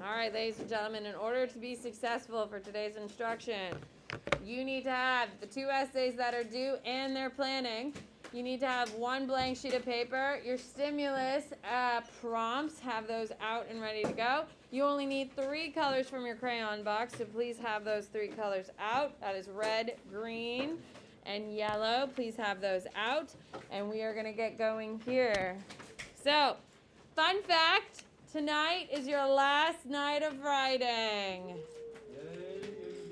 All right, ladies and gentlemen, in order to be successful for today's instruction, you need to have the 2 essays that are due and their planning. You need to have 1 blank sheet of paper. Your stimulus prompts, have those out and ready to go. You only need 3 colors from your crayon box, so please have those 3 colors out. That is red, green, and yellow. Please have those out. And we are going to get going here. So, fun fact, tonight is your last night of writing.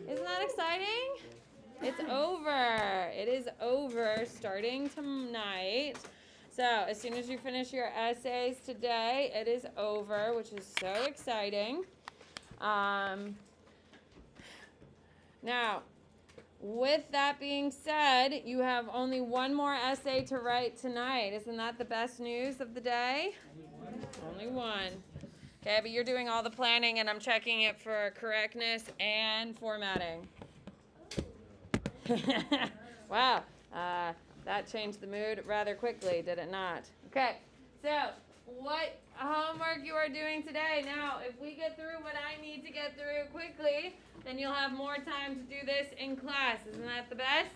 Isn't that exciting? It's over. It is over starting tonight. So as soon as you finish your essays today, it is over, which is so exciting. Now, with that being said, you have only 1 more essay to write tonight. Isn't that the best news of the day? Only one. Okay, but you're doing all the planning, and I'm checking it for correctness and formatting. Wow, that changed the mood rather quickly, did it not? Okay, so what homework you are doing today. Now, if we get through what I need to get through quickly, then you'll have more time to do this in class. Isn't that the best?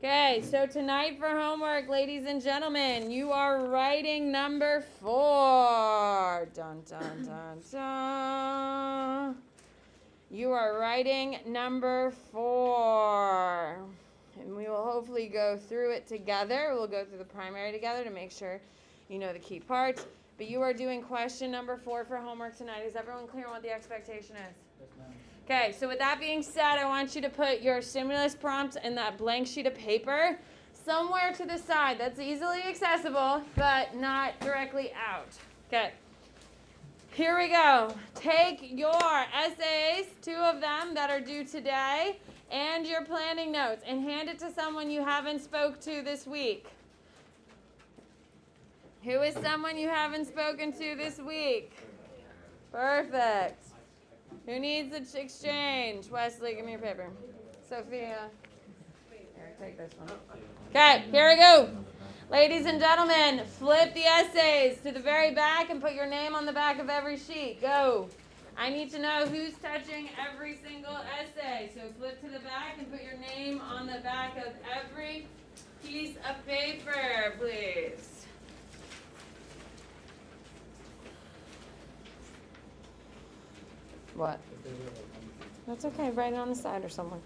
Okay, so tonight for homework, ladies and gentlemen, you are writing number 4. Dun, dun, dun, dun. You are writing number 4. And we will hopefully go through it together. We'll go through the primary together to make sure you know the key parts. But you are doing question number 4 for homework tonight. Is everyone clear on what the expectation is? Yes, ma'am. Okay, so with that being said, I want you to put your stimulus prompts in that blank sheet of paper somewhere to the side. That's easily accessible, but not directly out. Okay. Here we go. Take your essays, 2 of them that are due today, and your planning notes, and hand it to someone you haven't spoke to this week. Who is someone you haven't spoken to this week? Perfect. Who needs an exchange? Wesley, give me your paper. Sophia. Here, take this one. Okay, here we go. Ladies and gentlemen, flip the essays to the very back and put your name on the back of every sheet. Go. I need to know who's touching every single essay. So flip to the back and put your name on the back of every piece of paper, please. What? That's okay. Write it on the side or somewhere.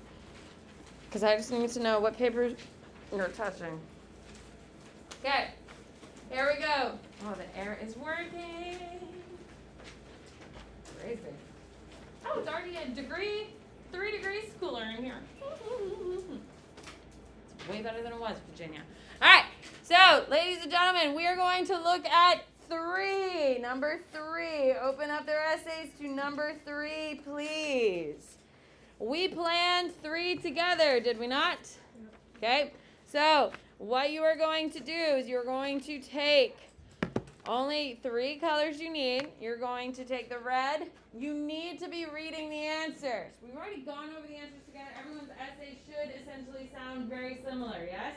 Because I just need to know what paper you're touching. Okay, here we go. Oh, the air is working. Crazy. Oh, it's already a 3 degrees cooler in here. It's way better than it was, Virginia. All right, so ladies and gentlemen, we are going to look at 3. Number 3. Open up their essays to number 3, please. We planned 3 together, did we not? Okay, so what you are going to do is you're going to take only 3 colors you need. You're going to take the red. You need to be reading the answers. We've already gone over the answers together. Everyone's essay should essentially sound very similar, yes?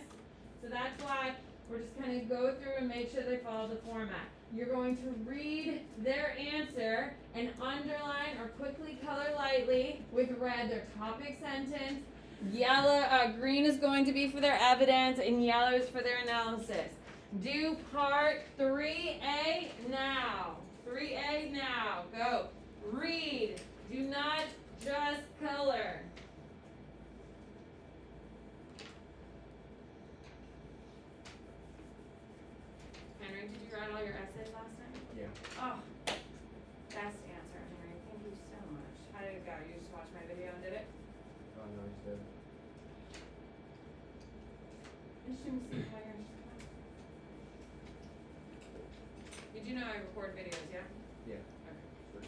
So that's why we're just going to go through and make sure they follow the format. You're going to read their answer and underline or quickly color lightly with red their topic sentence. Green is going to be for their evidence, and yellow is for their analysis. Do part 3A now. 3A now. Go. Read. Do not just color. Henry, did you write all your essays last time? Yeah. Oh, best answer, Henry. Thank you so much. How did it go? You just watched my video and did it? Oh, no, he said. Did you know I record videos, yeah? Yeah. Okay.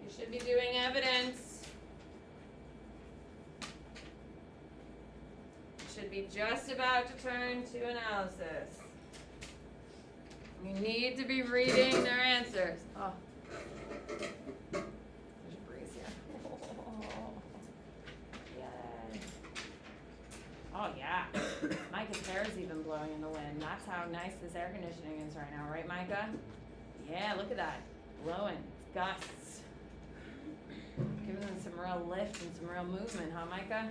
You should be doing evidence. You should be just about to turn to analysis. You need to be reading their answers. Oh. There's a breeze here. Yay. Oh, yeah. Micah's hair is even blowing in the wind. That's how nice this air conditioning is right now, right, Micah? Yeah, look at that. Blowing. It's gusts. Giving them some real lift and some real movement, huh, Micah?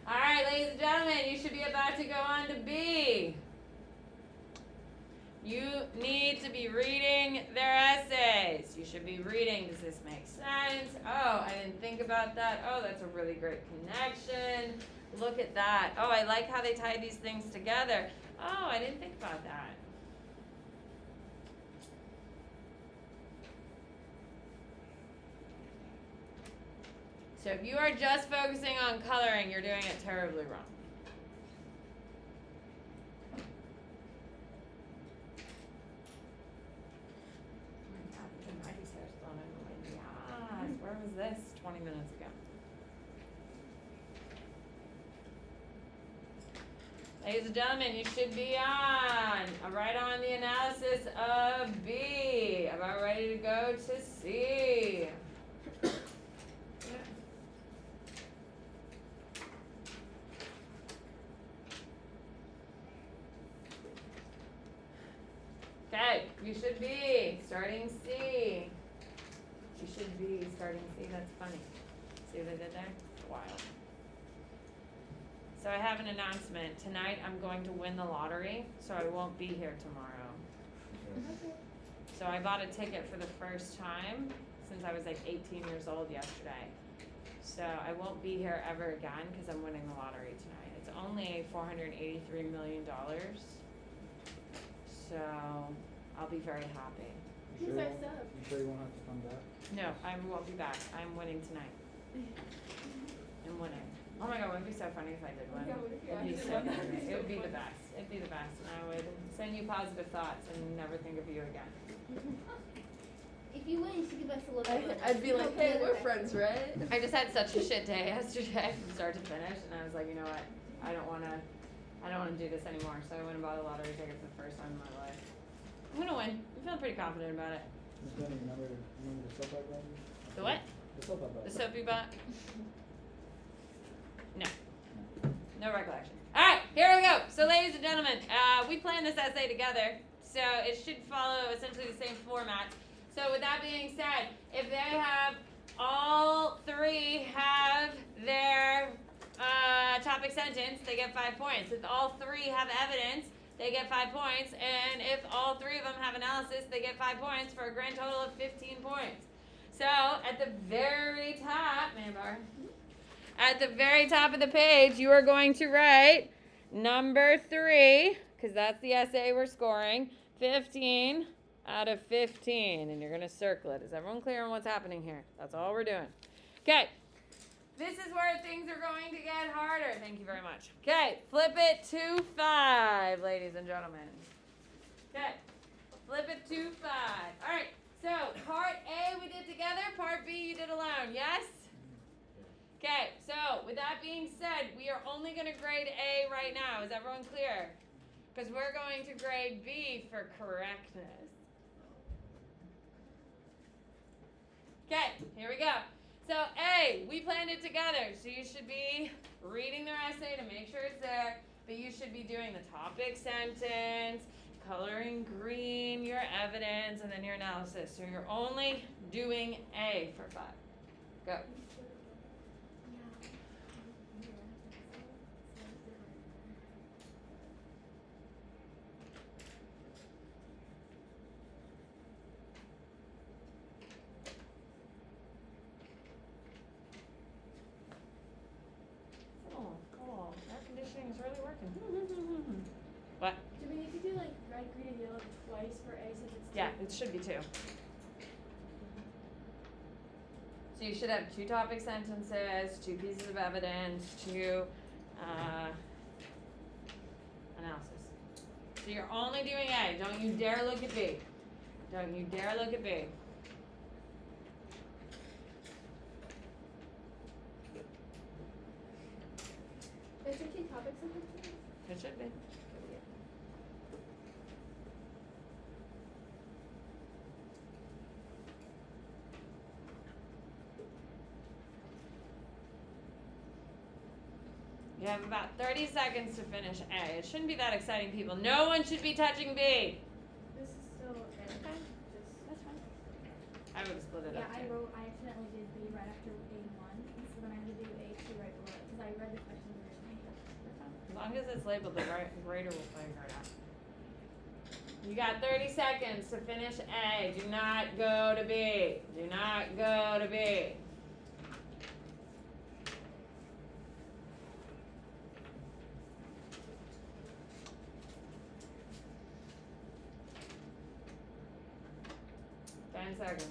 All right, ladies and gentlemen, you should be about to go on to B. You need to be reading their essays. You should be reading, does this make sense? Oh, I didn't think about that. Oh, that's a really great connection. Look at that. Oh, I like how they tie these things together. Oh, I didn't think about that. So if you are just focusing on coloring, you're doing it terribly wrong. Where was this 20 minutes ago? Ladies and gentlemen, you should be right on the analysis of B. About ready to go to C. Okay, you should be starting C. You should be starting C. That's funny. See what I did there? Wild. So I have an announcement. Tonight I'm going to win the lottery, so I won't be here tomorrow. Okay. So I bought a ticket for the first time since I was like 18 years old yesterday. So I won't be here ever again because I'm winning the lottery tonight. It's only $483 million. So I'll be very happy. You sure you won't have to come back? No, I won't be back. I'm winning tonight. I'm winning. Oh my God, wouldn't it be so funny if I did win? It'd be so funny. It would be the best. It'd be the best. And I would send you positive thoughts and never think of you again. If you win, you should give us a little bit. I'd be like, hey, we're friends, right? I just had such a shit day yesterday from start to finish, and I was like, you know what? I don't wanna do this anymore. So I went and bought a lottery ticket for the first time in my life. I'm gonna win. I'm feeling pretty confident about it. Remember the soap I bought you? The what? The soap I bought. The soap you bought? No. No recollection. Alright, here we go. So ladies and gentlemen, we planned this essay together. So it should follow essentially the same format. So with that being said, if they have all three have their topic sentence, they get 5 points. If all three have evidence, they get 5 points. And if all three of them have analysis, they get 5 points for a grand total of 15 points. So at the very top, at the very top of the page, you are going to write number 3, because that's the essay we're scoring, 15 out of 15. And you're going to circle it. Is everyone clear on what's happening here? That's all we're doing. Okay. This is where things are going to get harder. Thank you very much. Okay. Flip it to 5, ladies and gentlemen. Okay. Flip it to 5. All right. So part A we did together. Part B you did alone. Yes? Okay, so with that being said, we are only going to grade A right now. Is everyone clear? Because we're going to grade B for correctness. Okay, here we go. So A, we planned it together. So you should be reading their essay to make sure it's there. But you should be doing the topic sentence, coloring green, your evidence, and then your analysis. So you're only doing A for 5. Go. Is really working. What? Do we need to do like red, green, and yellow twice for A since it's Yeah, it should be 2. So you should have 2 topic sentences, 2 pieces of evidence, 2 analysis. So you're only doing A. Don't you dare look at B. Don't you dare look at B. Is there 2 topics in this? It should be. You have about 30 seconds to finish A. It shouldn't be that exciting, people. No one should be touching B. This is still okay. Okay. That's fine. I would have split it Yeah, up. I accidentally did B right after A1, so then I had to do A2 right below it, because I read the questions originally. As long as it's labeled, the grader will figure it out. You got 30 seconds to finish A. Do not go to B. Do not go to B. Seconds.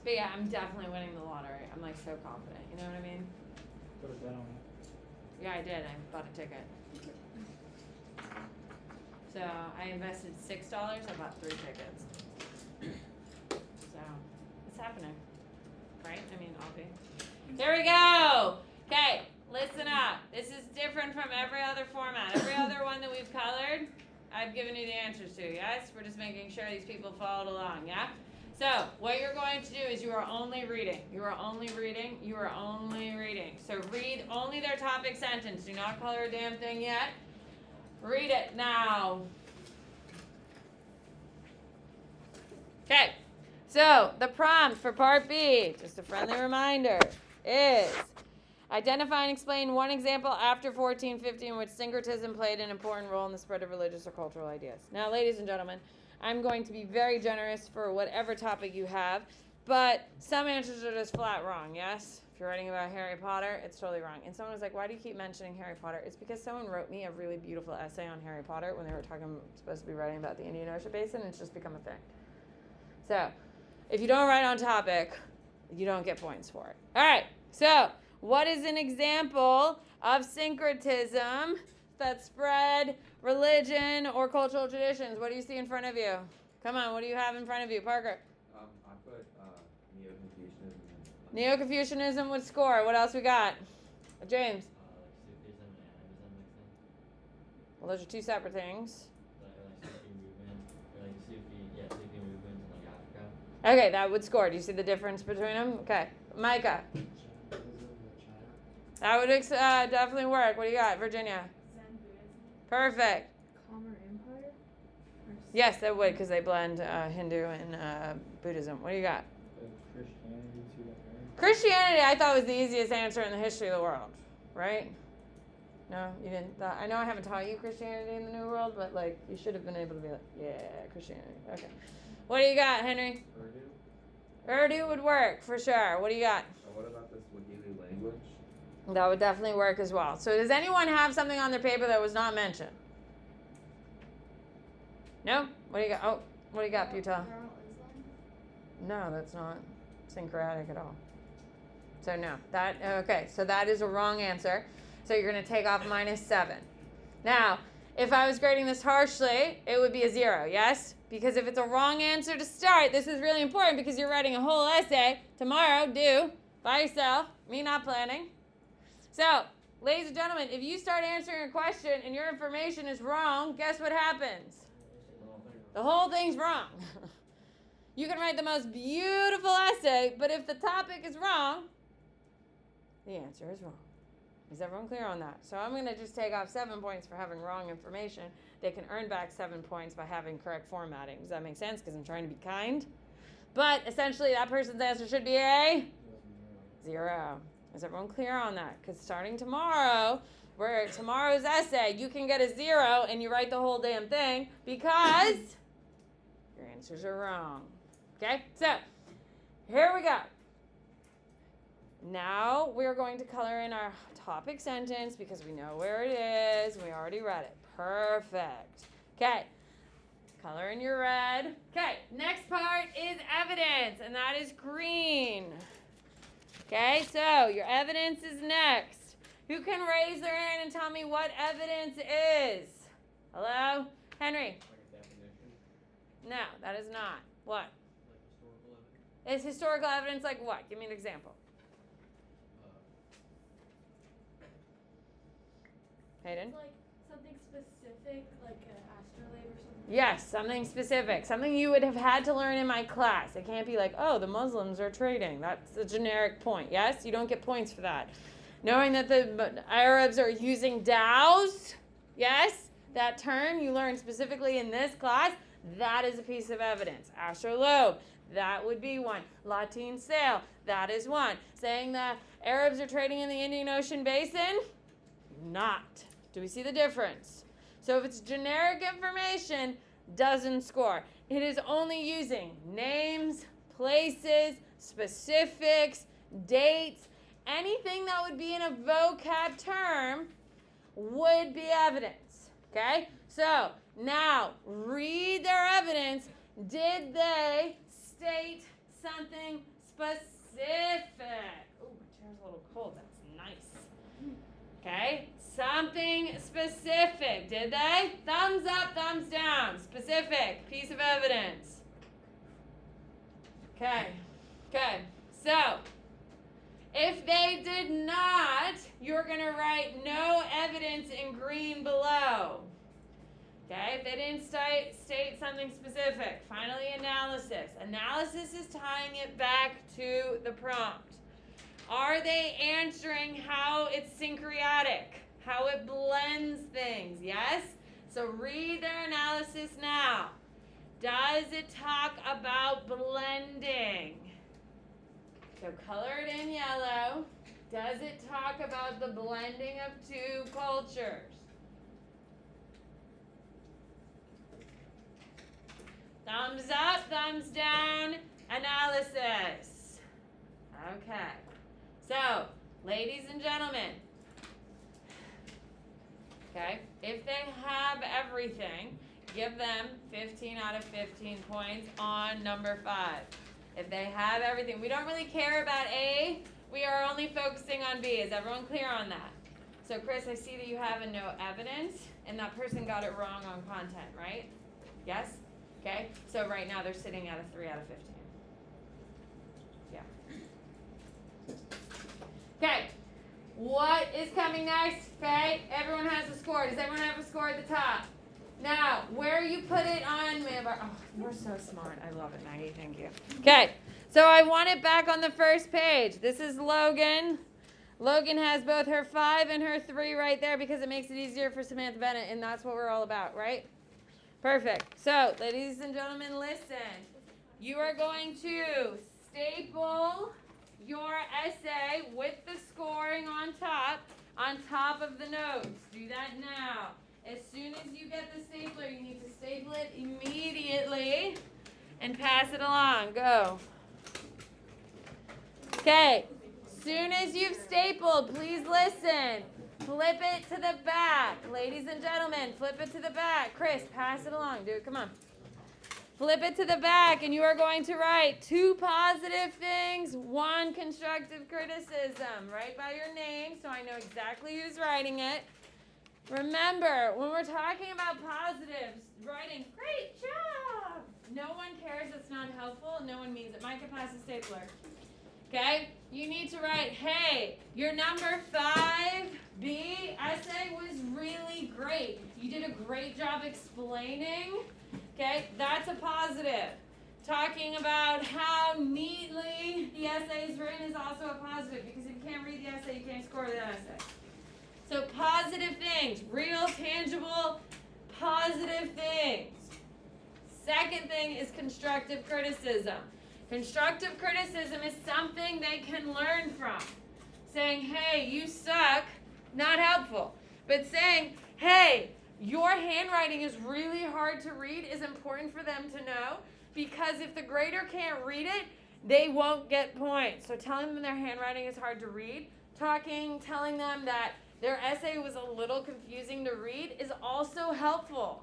But yeah, I'm definitely winning the lottery. I'm like so confident. You know what I mean? Put a bet on it. Yeah, I did. I bought a ticket. So I invested $6. I bought 3 tickets. So it's happening, right? I mean, I'll be. Here we go. Okay, listen up. This is different from every other format. Every other one that we've colored, I've given you the answers to, yes? We're just making sure these people followed along, yeah? So, what you're going to do is you are only reading. You are only reading. You are only reading. So, read only their topic sentence. Do not color a damn thing yet. Read it now. Okay. So, the prompt for part B, just a friendly reminder, is identify and explain one example after 1450 in which syncretism played an important role in the spread of religious or cultural ideas. Now, ladies and gentlemen, I'm going to be very generous for whatever topic you have, but some answers are just flat wrong, yes? If you're writing about Harry Potter, it's totally wrong. And someone was like, why do you keep mentioning Harry Potter? It's because someone wrote me a really beautiful essay on Harry Potter when they were supposed to be writing about the Indian Ocean Basin, and it's just become a thing. So, if you don't write on topic, you don't get points for it. All right, so what is an example of syncretism that spread religion or cultural traditions? What do you see in front of you? Come on, what do you have in front of you, Parker? I put Neo-Confucianism. Neo-Confucianism would score. What else we got? James? Sufism and animism mixed in. Well, those are two separate things. Like Sufi movement, or like Sufi movement in like Africa. Okay, that would score. Do you see the difference between them? Okay. Micah? That would definitely work. What do you got, Virginia? Zen Buddhism. Perfect. Common Empire. Yes, that would, because they blend Hindu and Buddhism. What do you got? Christianity too. Right? Christianity, I thought was the easiest answer in the history of the world, right? No, you didn't. I know I haven't taught you Christianity in the New World, but like you should have been able to be like, yeah, Christianity. Okay. What do you got, Henry? Urdu would work for sure. What do you got? What about the Swahili language? That would definitely work as well. So does anyone have something on their paper that was not mentioned? No? What do you got? Oh, what do you got, Buta? No, that's not syncretic at all. So no. Okay, so that is a wrong answer. So you're going to take off -7. Now, if I was grading this harshly, it would be a 0, yes? Because if it's a wrong answer to start, this is really important because you're writing a whole essay tomorrow, due, by yourself, me not planning. So, ladies and gentlemen, if you start answering a question and your information is wrong, guess what happens? The whole thing's wrong. You can write the most beautiful essay, but if the topic is wrong, the answer is wrong. Is everyone clear on that? So I'm going to just take off 7 points for having wrong information. They can earn back 7 points by having correct formatting. Does that make sense? Because I'm trying to be kind. But essentially, that person's answer should be a 0. Is everyone clear on that? Because starting tomorrow, where tomorrow's essay, you can get a 0 and you write the whole damn thing because your answers are wrong. Okay? So, here we go. Now we're going to color in our topic sentence because we know where it is. We already read it. Perfect. Okay. Color in your red. Okay. Next part is evidence, and that is green. Okay, so your evidence is next. Who can raise their hand and tell me what evidence is? Hello? Henry? Like a definition. No, that is not. What? Like historical evidence. Is historical evidence like what? Give me an example. Uh, Hayden? It's like something specific, like an astrolabe or something? Yes, something specific. Something you would have had to learn in my class. It can't be like, oh, the Muslims are trading. That's a generic point. Yes, you don't get points for that. Knowing that the Arabs are using dhows, yes, that term you learned specifically in this class, that is a piece of evidence. Astrolabe, that would be one. Latin sail, that is one. Saying that Arabs are trading in the Indian Ocean basin, not. Do we see the difference? So if it's generic information, doesn't score. It is only using names, places, specifics, dates, anything that would be in a vocab term would be evidence. Okay? So now read their evidence. Did they state something specific? Oh, my chair's a little cold. That's nice. Okay? Something specific. Did they? Thumbs up, thumbs down. Specific. Piece of evidence. Okay. Okay. So, if they did not, you're going to write no evidence in green below. Okay? If they didn't state something specific. Finally, analysis. Analysis is tying it back to the prompt. Are they answering how it's syncretic? How it blends things? Yes? So read their analysis now. Does it talk about blending? So color it in yellow. Does it talk about the blending of two cultures? Thumbs up, thumbs down, analysis. Okay. So, ladies and gentlemen, okay, if they have everything, give them 15 out of 15 points on number 5. If they have everything, we don't really care about A. We are only focusing on B. Is everyone clear on that? So, Chris, I see that you have a no evidence, and that person got it wrong on content, right? Yes? Okay, so right now they're sitting at a 3 out of 15. Yeah. Okay, what is coming next? Okay, everyone has a score. Does everyone have a score at the top? Now, where you put it on, oh, you're so smart. I love it, Maggie. Thank you. Okay, so I want it back on the first page. This is Logan. Logan has both her 5 and her 3 right there because it makes it easier for Samantha Bennett, and that's what we're all about, right? Perfect. So, ladies and gentlemen, listen. You are going to staple your essay with the scoring on top of the notes. Do that now. As soon as you get the stapler, you need to staple it immediately and pass it along. Go. Okay. Soon as you've stapled, please listen. Flip it to the back. Ladies and gentlemen, flip it to the back. Chris, pass it along. Do it. Come on. Flip it to the back, and you are going to write 2 positive things, 1 constructive criticism. Write by your name so I know exactly who's writing it. Remember, when we're talking about positives, writing, great job. No one cares. It's not helpful. No one means it. Micah, pass the stapler. Okay? You need to write, hey, your number 5B essay was really great. You did a great job explaining. Okay? That's a positive. Talking about how neatly the essay is written is also a positive because if you can't read the essay, you can't score the essay. So positive things, real, tangible, positive things. Second thing is constructive criticism. Constructive criticism is something they can learn from. Saying, hey, you suck, not helpful. But saying, hey, your handwriting is really hard to read is important for them to know because if the grader can't read it, they won't get points. So telling them their handwriting is hard to read, telling them that their essay was a little confusing to read is also helpful.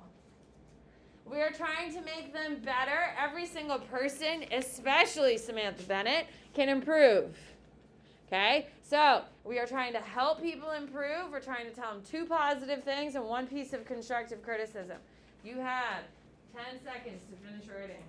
We are trying to make them better. Every single person, especially Samantha Bennett, can improve. Okay? So, we are trying to help people improve. We're trying to tell them 2 positive things and 1 piece of constructive criticism. You have 10 seconds to finish writing.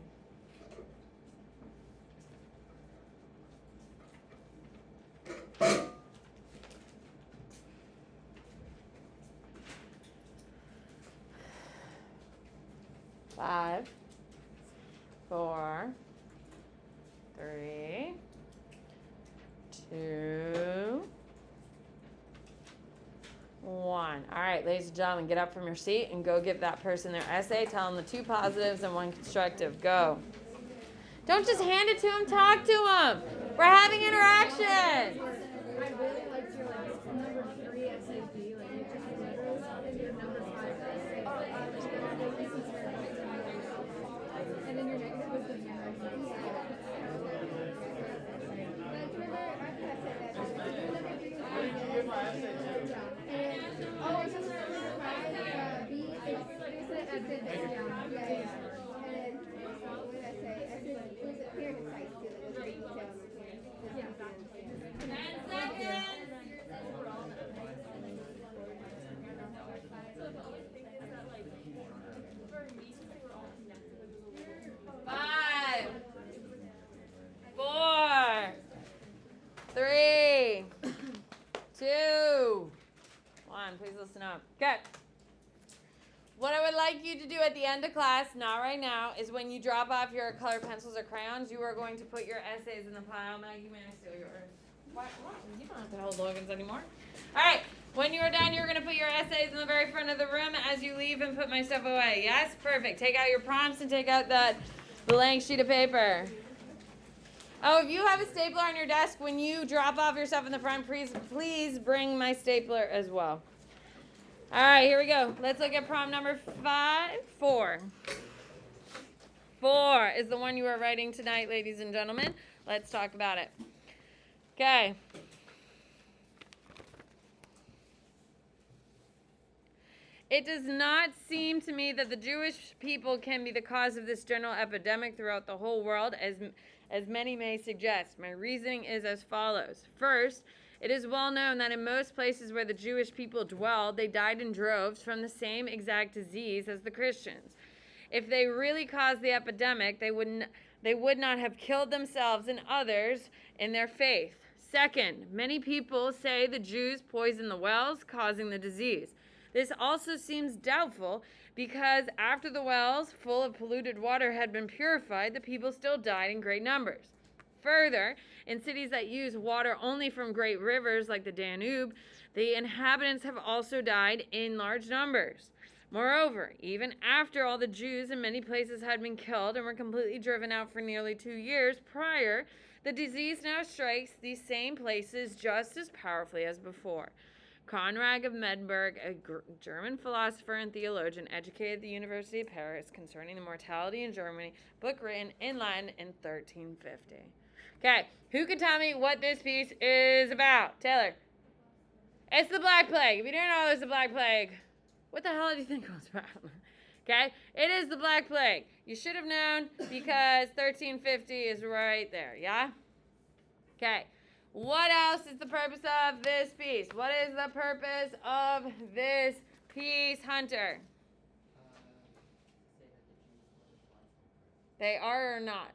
5, 4, 3, 2, 1. All right, ladies and gentlemen, get up from your seat and go give that person their essay. Tell them the 2 positives and 1 constructive. Go. Don't just hand it to them, talk to them. We're having interaction. I really liked your number 3 SAT, like you just letters, and your number 5 essay. And then your negative was the handwriting. Five, 4, 3, 2, 1. Please listen up. Okay. What I would like you to do at the end of class, not right now, is when you drop off your colored pencils or crayons, you are going to put your essays in the pile. Maggie, may I steal yours? What? You don't have to hold Logan's anymore. All right. When you are done, you're going to put your essays in the very front of the room as you leave and put my stuff away. Yes? Perfect. Take out your prompts and take out that blank sheet of paper. Oh, if you have a stapler on your desk, when you drop off your stuff in the front, please bring my stapler as well. All right, here we go. Let's look at prompt number 4. 4 is the one you are writing tonight, ladies and gentlemen. Let's talk about it. Okay. It does not seem to me that the Jewish people can be the cause of this general epidemic throughout the whole world, as many may suggest. My reasoning is as follows. First, it is well known that in most places where the Jewish people dwelled, they died in droves from the same exact disease as the Christians. If they really caused the epidemic, they would not have killed themselves and others in their faith. Second, many people say the Jews poisoned the wells, causing the disease. This also seems doubtful because after the wells, full of polluted water, had been purified, the people still died in great numbers. Further, in cities that use water only from great rivers like the Danube, the inhabitants have also died in large numbers. Moreover, even after all the Jews in many places had been killed and were completely driven out for nearly 2 years prior, the disease now strikes these same places just as powerfully as before. Conrad of Medberg, a German philosopher and theologian, educated at the University of Paris concerning the mortality in Germany, book written in Latin in 1350. Okay, who can tell me what this piece is about? Taylor. It's the Black Plague. If you didn't know there's a Black Plague, what the hell do you think it was about? Okay, it is the Black Plague. You should have known because 1350 is right there, yeah? Okay. What else is the purpose of this piece? What is the purpose of this piece, Hunter? They are or not?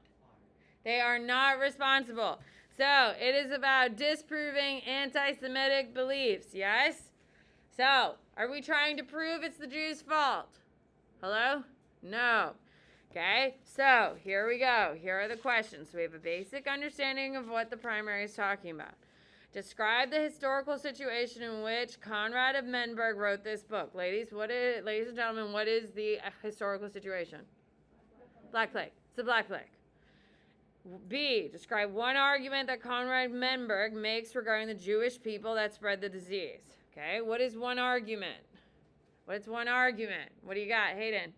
They are not responsible. So, it is about disproving anti-Semitic beliefs, yes? So, are we trying to prove it's the Jews' fault? Hello? No. Okay, so here we go. Here are the questions. So we have a basic understanding of what the primary is talking about. Describe the historical situation in which Conrad of Menberg wrote this book. Ladies and gentlemen, what is the historical situation? Black Plague. It's the Black Plague. B, describe one argument that Conrad Menberg makes regarding the Jewish people that spread the disease. Okay, what is one argument? What's one argument? What do you got, Hayden?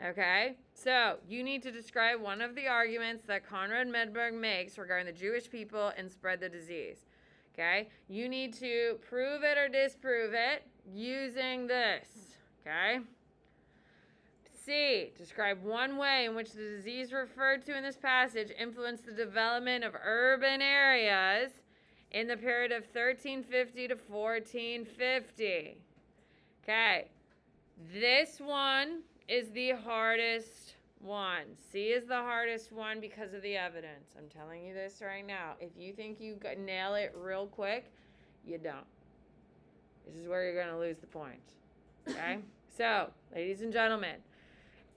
Okay, so you need to describe one of the arguments that Conrad Medberg makes regarding the Jewish people and spread the disease. Okay, you need to prove it or disprove it using this. Okay. C, describe one way in which the disease referred to in this passage influenced the development of urban areas in the period of 1350 to 1450. Okay, this one is the hardest one. C is the hardest one because of the evidence. I'm telling you this right now. If you think you nail it real quick, you don't. This is where you're going to lose the point. Okay? So, ladies and gentlemen,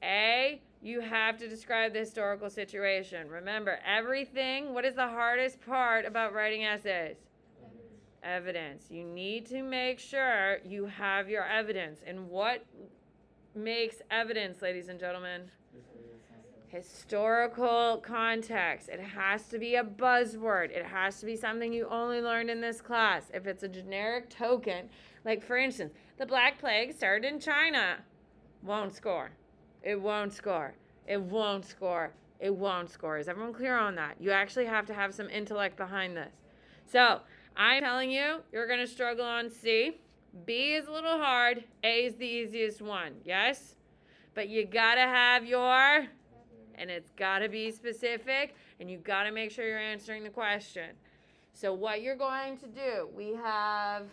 A, you have to describe the historical situation. Remember, everything, what is the hardest part about writing essays? Evidence. You need to make sure you have your evidence. And what makes evidence, ladies and gentlemen? Historical context. It has to be a buzzword. It has to be something you only learned in this class. If it's a generic token, like for instance, the Black Plague started in China, won't score. It won't score. It won't score. It won't score. Is everyone clear on that? You actually have to have some intellect behind this. So, I'm telling you, you're going to struggle on C. B is a little hard. A is the easiest one. Yes? But you got to have your, and it's got to be specific, and you got to make sure you're answering the question. So what you're going to do, you have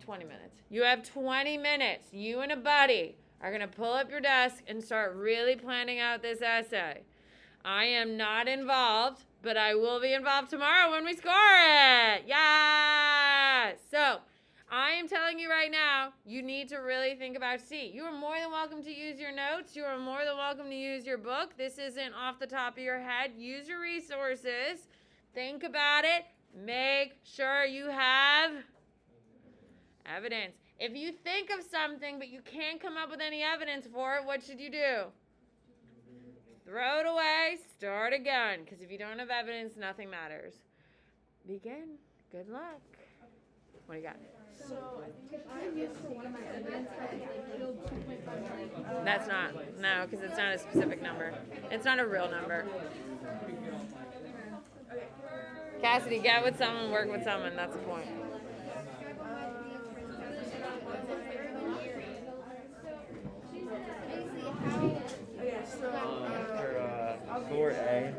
20 minutes. You have 20 minutes. You and a buddy are going to pull up your desk and start really planning out this essay. I am not involved, but I will be involved tomorrow when we score it. Yeah. So I am telling you right now, you need to really think about C. You are more than welcome to use your notes. You are more than welcome to use your book. This isn't off the top of your head. Use your resources. Think about it. Make sure you have evidence. If you think of something but you can't come up with any evidence for it, what should you do? Throw it away, start again, because if you don't have evidence, nothing matters. Begin. Good luck. What do you got? So, if I use for one of my evidence, I could like build 2.5 million. That's not. No, because it's not a specific number. It's not a real number. Cassidy, get with someone, work with someone. That's the point. For 4A,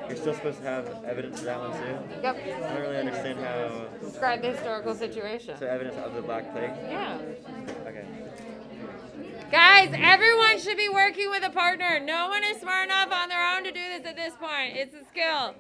you're still supposed to have evidence for that one too? Yep. I don't really understand how. Describe the historical situation. So evidence of the Black Plague? Yeah. Okay. Guys, everyone should be working with a partner. No one is smart enough on their own to do this at this point. It's a skill.